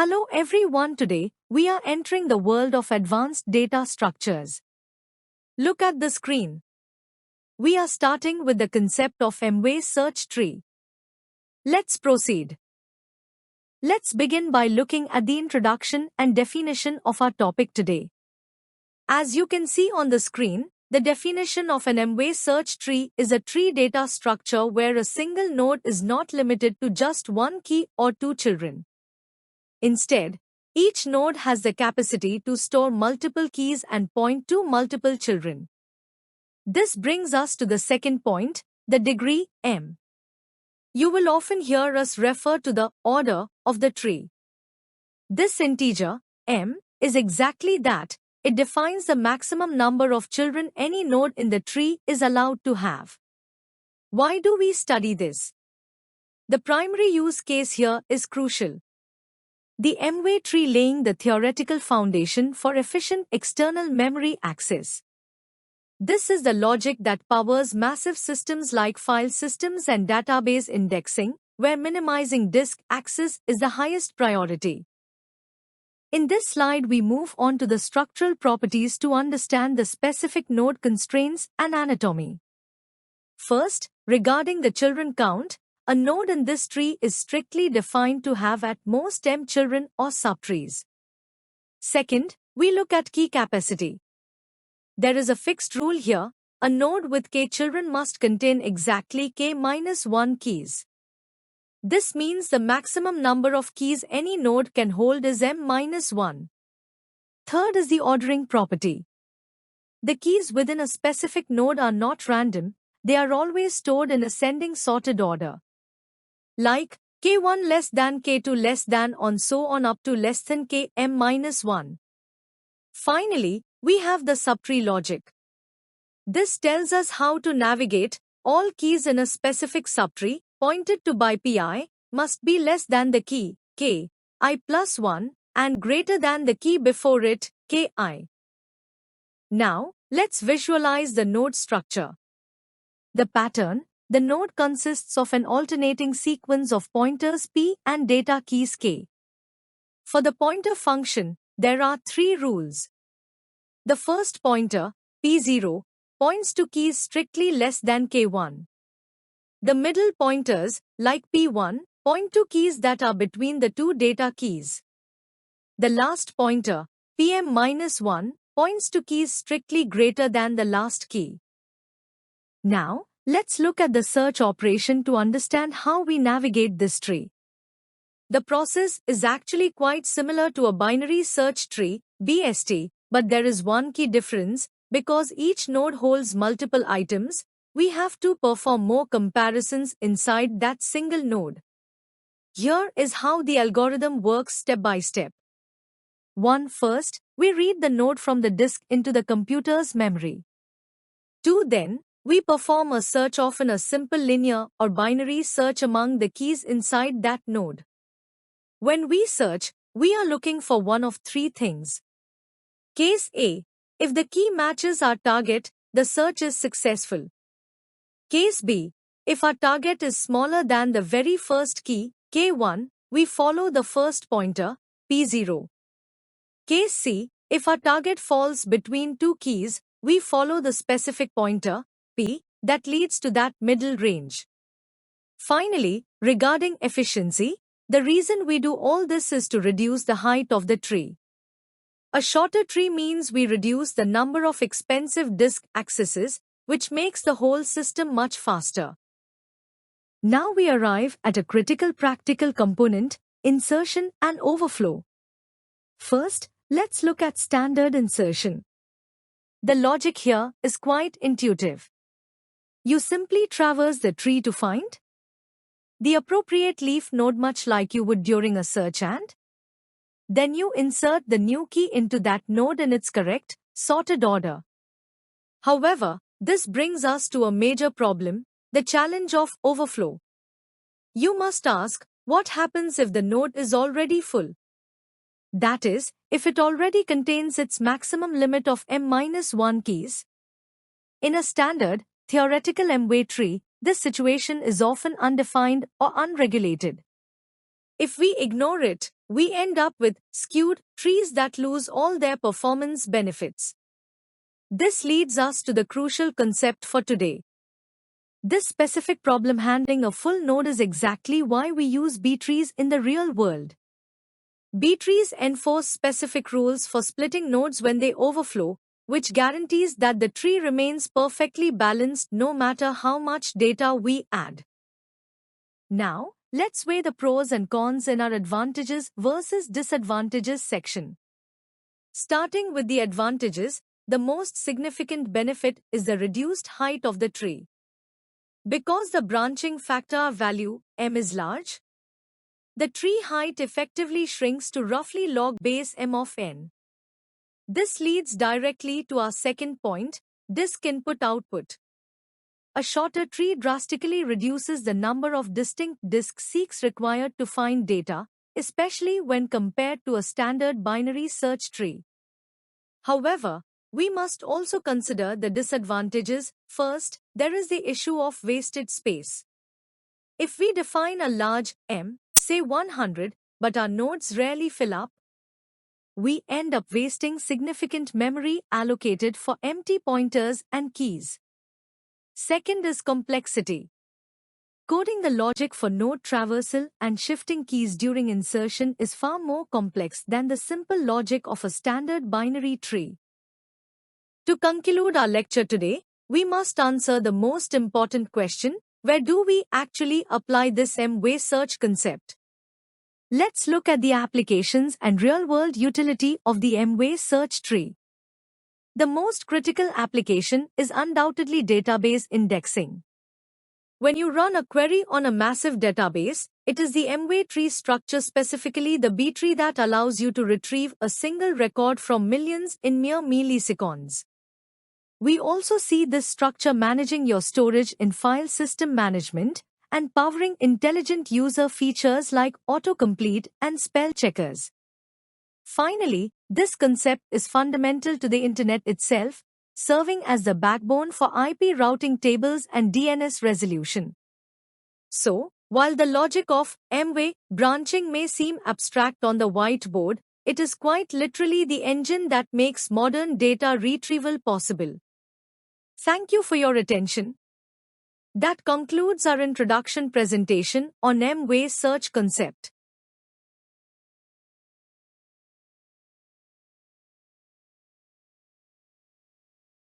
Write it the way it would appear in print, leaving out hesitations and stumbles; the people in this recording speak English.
Hello everyone, today we are entering the world of advanced data structures. Look at the screen. We are starting with the concept of M-way search tree. Let's proceed. Let's begin by looking at the introduction and definition of our topic today. As you can see on the screen, the definition of an M-way search tree is a tree data structure where a single node is not limited to just one key or two children. Instead, each node has the capacity to store multiple keys and point to multiple children. This brings us to the second point, the degree M. You will often hear us refer to the order of the tree. This integer, M, is exactly that. It defines the maximum number of children any node in the tree is allowed to have. Why do we study this? The primary use case here is crucial. The M-way tree laying the theoretical foundation for efficient external memory access. This is the logic that powers massive systems like file systems and database indexing, where minimizing disk access is the highest priority. In this slide, we move on to the structural properties to understand the specific node constraints and anatomy. First, regarding the children count, a node in this tree is strictly defined to have at most m children or subtrees. Second, we look at key capacity. There is a fixed rule here. A node with k children must contain exactly k-1 keys. This means the maximum number of keys any node can hold is m-1. Third is the ordering property. The keys within a specific node are not random, they are always stored in ascending sorted order. Like k1 less than k2 less than on so on up to less than km-1. Finally, we have the subtree logic. This tells us how to navigate. All keys in a specific subtree, pointed to by pi, must be less than the key, ki plus 1, and greater than the key before it, ki. Now, let's visualize the node structure. The pattern. The node consists of an alternating sequence of pointers p and data keys k. For the pointer function, there are three rules. The first pointer, p0, points to keys strictly less than k1. The middle pointers, like p1, point to keys that are between the two data keys. The last pointer, pm-1, points to keys strictly greater than the last key. Now, let's look at the search operation to understand how we navigate this tree. The process is actually quite similar to a binary search tree, BST, but there is one key difference. Because each node holds multiple items, we have to perform more comparisons inside that single node. Here is how the algorithm works step by step. First, we read the node from the disk into the computer's memory. 2. Then, we perform a search, often a simple linear or binary search among the keys inside that node. When we search, we are looking for one of three things. Case A. If the key matches our target, the search is successful. Case B. If our target is smaller than the very first key, K1, we follow the first pointer, P0. Case C. If our target falls between two keys, we follow the specific pointer, P, that leads to that middle range. Finally, regarding efficiency, the reason we do all this is to reduce the height of the tree. A shorter tree means we reduce the number of expensive disk accesses, which makes the whole system much faster. Now we arrive at a critical practical component, insertion and overflow. First, let's look at standard insertion. The logic here is quite intuitive. You simply traverse the tree to find the appropriate leaf node, much like you would during a search, and then you insert the new key into that node in its correct, sorted order. However, this brings us to a major problem, the challenge of overflow. You must ask, what happens if the node is already full? That is, if it already contains its maximum limit of m-1 keys. In a standard, theoretical M-way tree, this situation is often undefined or unregulated. If we ignore it, we end up with skewed trees that lose all their performance benefits. This leads us to the crucial concept for today. This specific problem handling a full node is exactly why we use B-trees in the real world. B-trees enforce specific rules for splitting nodes when they overflow, which guarantees that the tree remains perfectly balanced no matter how much data we add. Now, let's weigh the pros and cons in our advantages versus disadvantages section. Starting with the advantages, the most significant benefit is the reduced height of the tree. Because the branching factor value, m, is large, the tree height effectively shrinks to roughly log base m of n. This leads directly to our second point, disk input-output. A shorter tree drastically reduces the number of distinct disk seeks required to find data, especially when compared to a standard binary search tree. However, we must also consider the disadvantages. First, there is the issue of wasted space. If we define a large M, say 100, but our nodes rarely fill up, we end up wasting significant memory allocated for empty pointers and keys. Second is complexity. Coding the logic for node traversal and shifting keys during insertion is far more complex than the simple logic of a standard binary tree. To conclude our lecture today, we must answer the most important question: where do we actually apply this M-way search concept? Let's look at the applications and real-world utility of the M-way search tree. The most critical application is undoubtedly database indexing. When you run a query on a massive database, it is the M-way tree structure, specifically the B-tree, that allows you to retrieve a single record from millions in mere milliseconds. We also see this structure managing your storage in file system management and powering intelligent user features like autocomplete and spell checkers. Finally, this concept is fundamental to the Internet itself, serving as the backbone for IP routing tables and DNS resolution. So, while the logic of M-way branching may seem abstract on the whiteboard, it is quite literally the engine that makes modern data retrieval possible. Thank you for your attention. That concludes our introduction presentation on M-way search concept.